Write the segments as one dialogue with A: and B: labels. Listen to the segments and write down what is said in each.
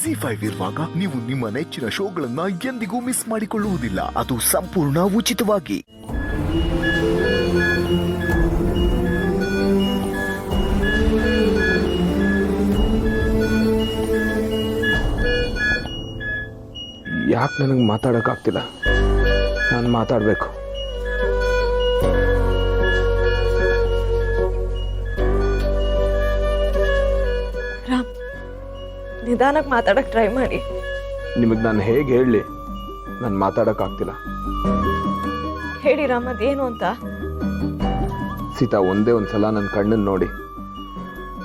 A: ಜಿ5 ಇರುವಾಗ ನೀವು ನಿಮ್ಮ ನೆಚ್ಚಿನ ಶೋಗಳನ್ನ ಎಂದಿಗೂ ಮಿಸ್ ಮಾಡಿಕೊಳ್ಳುವುದಿಲ್ಲ. ಅದು ಸಂಪೂರ್ಣ ಉಚಿತವಾಗಿ.
B: ಯಾಕೆ ನನಗೆ ಮಾತಾಡೋಕ್ಕಾಗ್ತಿಲ್ಲ? ನಾನು ಮಾತಾಡಬೇಕು.
C: ರಾಮ್, ನಿಧಾನಕ್ಕೆ ಮಾತಾಡಕ್ಕೆ ಟ್ರೈ ಮಾಡಿ.
B: ನಿಮಗೆ ನಾನು ಹೇಗೆ ಹೇಳಲಿ? ನಾನು ಮಾತಾಡೋಕ್ಕಾಗ್ತಿಲ್ಲ.
C: ಹೇಳಿ ರಾಮ್, ಅದೇನು ಅಂತ.
B: ಸೀತಾ, ಒಂದೇ ಒಂದು ಸಲ ನನ್ನ ಕಣ್ಣನ್ನು ನೋಡಿ.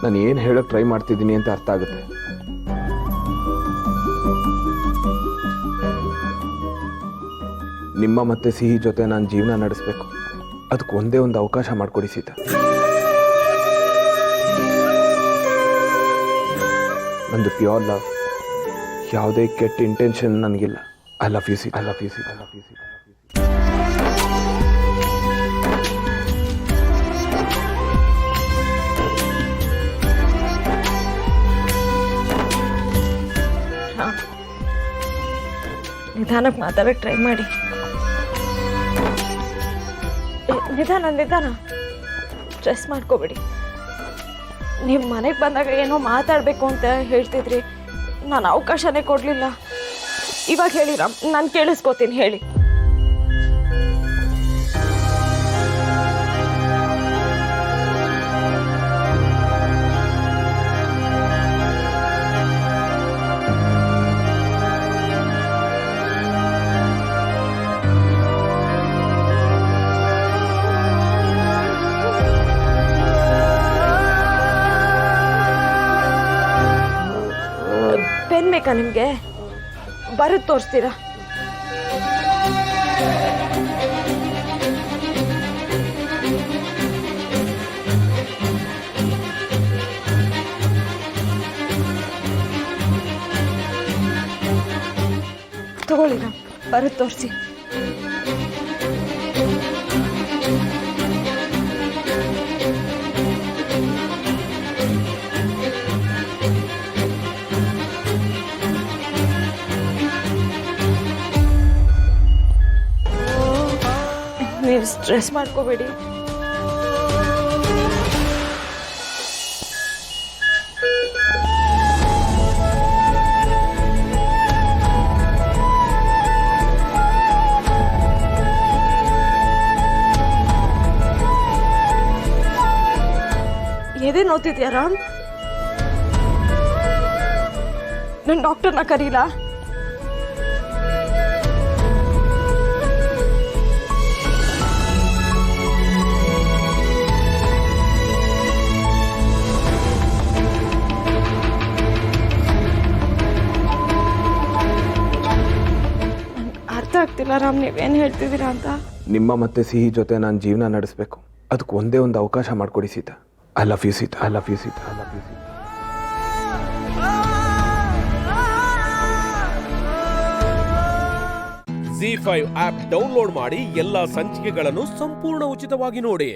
B: ನಾನು ಏನು ಹೇಳೋಕ್ಕೆ ಟ್ರೈ ಮಾಡ್ತಿದ್ದೀನಿ ಅಂತ ಅರ್ಥ ಆಗುತ್ತೆ. ನಿಮ್ಮ ಮತ್ತೆ ಸಿಹಿ ಜೊತೆ ನಾನು ಜೀವನ ನಡೆಸಬೇಕು. ಅದಕ್ಕೆ ಒಂದೇ ಒಂದು ಅವಕಾಶ ಮಾಡಿಕೊಡಿ ಸೀತಾ. ನಂದು ಪ್ಯೂರ್ ಲವ್. ಯಾವುದೇ ಕೆಟ್ಟ ಇಂಟೆನ್ಷನ್ ನನಗಿಲ್ಲ. I love you Sita. I love you Sita. I love you Sita.
C: ನಿಧಾನಕ್ಕೆ ಮಾತಾಡಕ್ಕೆ ಟ್ರೈ ಮಾಡಿ. ನಿಧಾನ ಸ್ಟ್ರೆಸ್ ಮಾಡ್ಕೋಬೇಡಿ. ನೀವು ಮನೆಗೆ ಬಂದಾಗ ಏನೋ ಮಾತಾಡಬೇಕು ಅಂತ ಹೇಳ್ತಿದ್ರಿ, ನಾನು ಅವಕಾಶನೇ ಕೊಡಲಿಲ್ಲ. ಇವಾಗ ಹೇಳಿ ರಾಮ್, ನಾನು ಕೇಳಿಸ್ಕೋತೀನಿ, ಹೇಳಿ. ಪೆನ್ ಬೇಕಾ ನಿಮಗೆ? ಬರೋದು ತೋರಿಸ್ತೀರಾ? ತಗೊಳ್ಳಿ ರಾಮ್, ಬರೋದು ತೋರಿಸಿ. ನೀವು ಸ್ಟ್ರೆಸ್ ಮಾಡ್ಕೋಬೇಡಿ. ಎದೆ ನೋತಿದ್ಯಾ ರಾಮ್? ನಾನು ಡಾಕ್ಟರ್ನ ಕರೀಲಾ? ಅರ್ಥ ಆಗ್ತಿಲ್ಲ ರಾಮ್, ನೀವೇನು ಹೇಳ್ತಿದ್ದೀರಾ ಅಂತ.
B: ನಿಮ್ಮ ಮತ್ತೆ ಸಿಹಿ ಜೊತೆ ನಾನು ಜೀವನ ನಡೆಸಬೇಕು. ಅದಕ್ಕೆ ಒಂದೇ ಒಂದು ಅವಕಾಶ ಮಾಡಿಕೊಡಿ Sita. I love you Sita. I love you Sita. I love you Sita.
D: ZEE5 app download ಮಾಡಿ ಎಲ್ಲಾ ಸಂಚಿಕೆಗಳನ್ನು ಸಂಪೂರ್ಣ ಉಚಿತವಾಗಿ ನೋಡಿ.